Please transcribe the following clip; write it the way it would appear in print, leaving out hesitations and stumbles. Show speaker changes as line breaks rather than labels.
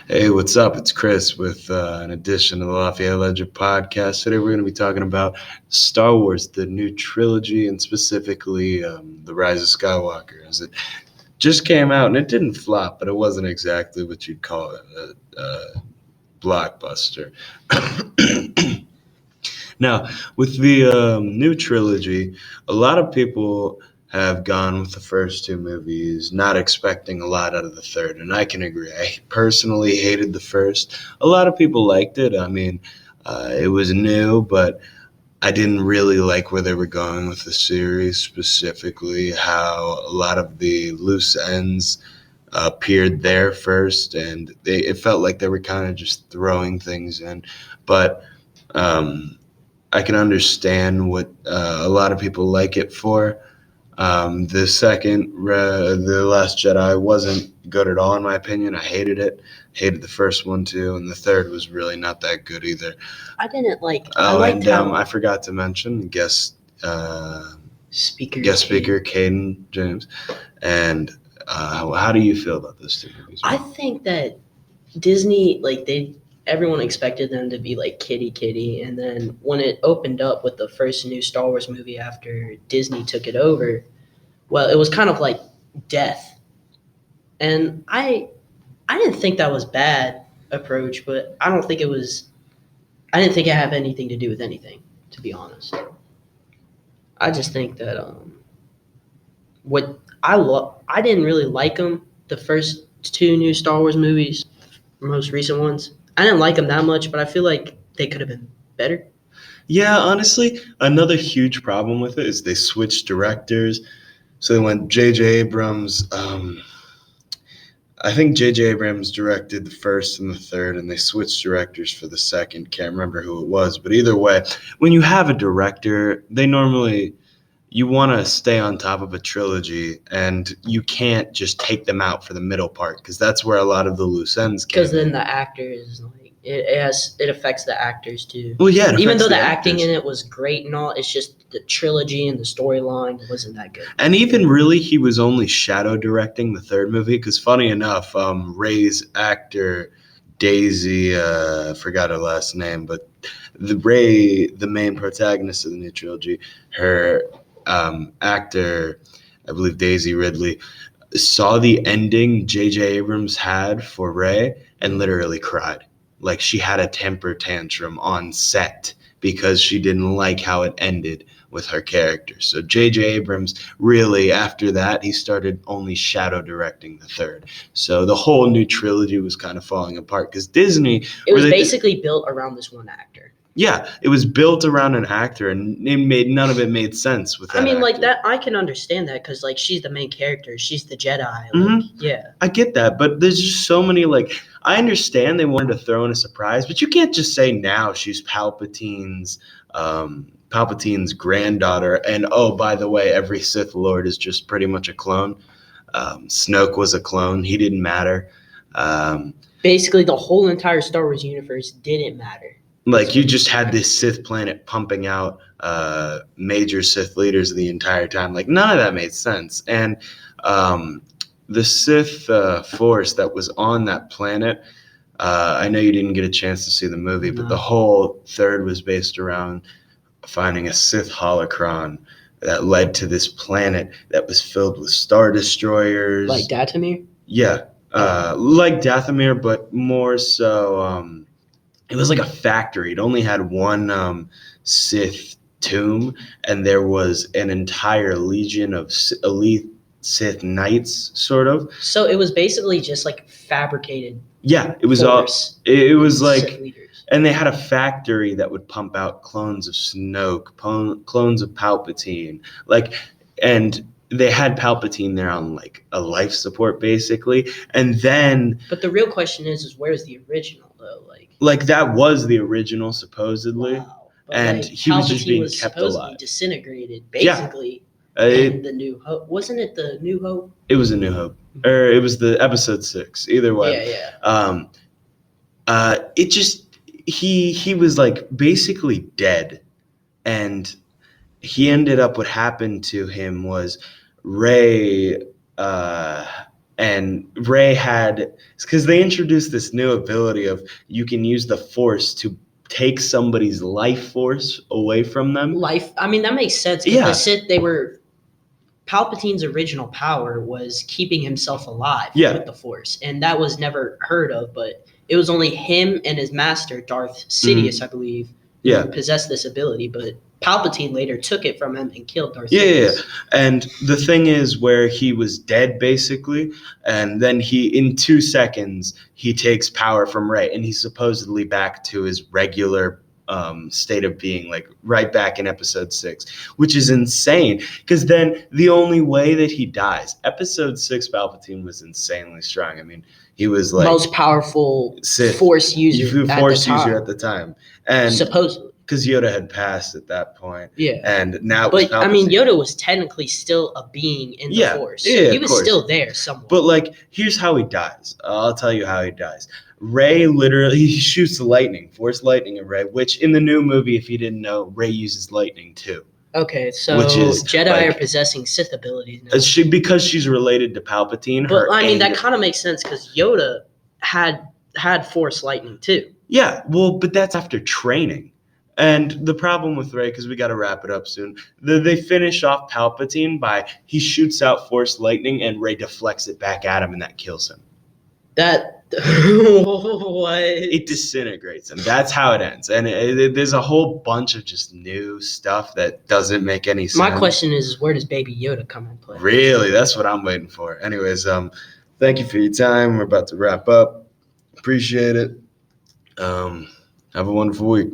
Hey, what's up? It's Chris with an edition of the Lafayette Legend podcast. Today we're going to be talking about Star Wars, the new trilogy, and specifically The Rise of Skywalker, as it just came out and it didn't flop, but it wasn't exactly what you'd call a blockbuster. Now, with the new trilogy, a lot of people have gone with the first two movies, not expecting a lot out of the third, and I can agree. I personally hated the first. A lot of people liked it. I mean, it was new, but I didn't really like where they were going with the series, specifically how a lot of the loose ends appeared there first, and it felt like they were kind of just throwing things in. But I can understand what a lot of people like it for. The second, The Last Jedi, wasn't good at all in my opinion. I hated it. Hated the first one too, and the third was really not that good either.
I didn't like. I
Oh,
liked
and
how
I forgot to mention guest
speaker.
guest speaker Caden James. And how do you feel about those two movies?
I think that Disney, everyone expected them to be like kitty, and then when it opened up with the first new Star Wars movie after Disney took it over, well, it was kind of like death, and I didn't think that was bad approach, but I don't think it was. I didn't think it had anything to do with anything, to be honest. I just think that what I didn't really like them. The first two new Star Wars movies, most recent ones, I didn't like them that much, but I feel like they could have been better.
Yeah, honestly, another huge problem with it is they switched directors. So they went J.J. Abrams. I think J.J. Abrams directed the first and the third, and they switched directors for the second. Can't remember who it was, but either way, when you have a director, you want to stay on top of a trilogy, and you can't just take them out for the middle part because that's where a lot of the loose ends came.
Because then the actors, it affects the actors too.
Well, yeah,
even though the acting in it was great and all, it's just the trilogy and the storyline wasn't that good.
And even really, he was only shadow directing the third movie because, funny enough, Rey's actor Daisy, I forgot her last name, but the main protagonist of the new trilogy, her actor, I believe Daisy Ridley, saw the ending J.J. Abrams had for Rey and literally cried. Like, she had a temper tantrum on set because she didn't like how it ended with her character. So J.J. Abrams really, after that, he started only shadow directing the third. So the whole new trilogy was kind of falling apart because Disney...
It was basically built around this one actor.
Yeah, it was built around an actor, and none of it made sense with that.
I mean,
actor.
Like that, I can understand that because she's the main character, she's the Jedi. Yeah,
I get that, but there's just so many I understand they wanted to throw in a surprise, but you can't just say now she's Palpatine's granddaughter, and oh, by the way, every Sith Lord is just pretty much a clone. Snoke was a clone; he didn't matter.
Basically, the whole entire Star Wars universe didn't matter.
You just had this Sith planet pumping out major Sith leaders the entire time. None of that made sense. And the Sith force that was on that planet, I know you didn't get a chance to see the movie, but the whole third was based around finding a Sith holocron that led to this planet that was filled with Star Destroyers.
Like Dathomir?
Yeah, like Dathomir, but more so... it was like a factory. It only had one Sith tomb, and there was an entire legion of elite Sith knights, sort of.
So it was basically just fabricated.
Yeah, it was all. It was and they had a factory that would pump out clones of Snoke, clones of Palpatine, and they had Palpatine there on a life support, basically, and then.
But the real question is where's the original though?
That was the original, supposedly.
Wow.
And he was just being kept alive.
Disintegrated, basically.
Yeah.
The New Hope. Wasn't it the New Hope?
It was a New Hope. Or it was the episode 6. Either way.
Yeah.
It just... He was, basically dead. And he ended up... What happened to him was Rey... And Rey had, because they introduced this new ability of you can use the Force to take somebody's life force away from them.
I mean, that makes sense because the Sith, Palpatine's original power was keeping himself alive with the Force, and that was never heard of, but it was only him and his master, Darth Sidious, I believe, who possessed this ability, but Palpatine later took it from him and killed Darth Sidious.
Yeah. And the thing is where he was dead, basically, and then in 2 seconds, he takes power from Rey, and he's supposedly back to his regular state of being, like right back in episode 6, which is insane, because then the only way that he dies, episode 6 Palpatine was insanely strong. I mean, he was like
most powerful Force user
at the time, and
supposedly
because Yoda had passed at that point.
Yeah.
And now
but I mean, Yoda was technically still a being in the Force. So he was still there somewhere.
But like, here's how he dies. I'll tell you how he dies. Rey literally shoots lightning, Force lightning at Rey, which in the new movie, if you didn't know, Rey uses lightning too.
Okay, so Jedi are possessing Sith abilities now.
Because she's related to Palpatine.
But I mean, that kind of makes sense because Yoda had Force lightning too.
Yeah, well, but that's after training. And the problem with Rey, because we got to wrap it up soon, they finish off Palpatine by he shoots out Force lightning and Rey deflects it back at him, and that kills him.
What?
It disintegrates him. That's how it ends. And there's a whole bunch of just new stuff that doesn't make any sense.
My question is, where does Baby Yoda come and play?
Really? That's what I'm waiting for. Anyways, thank you for your time. We're about to wrap up. Appreciate it. Have a wonderful week.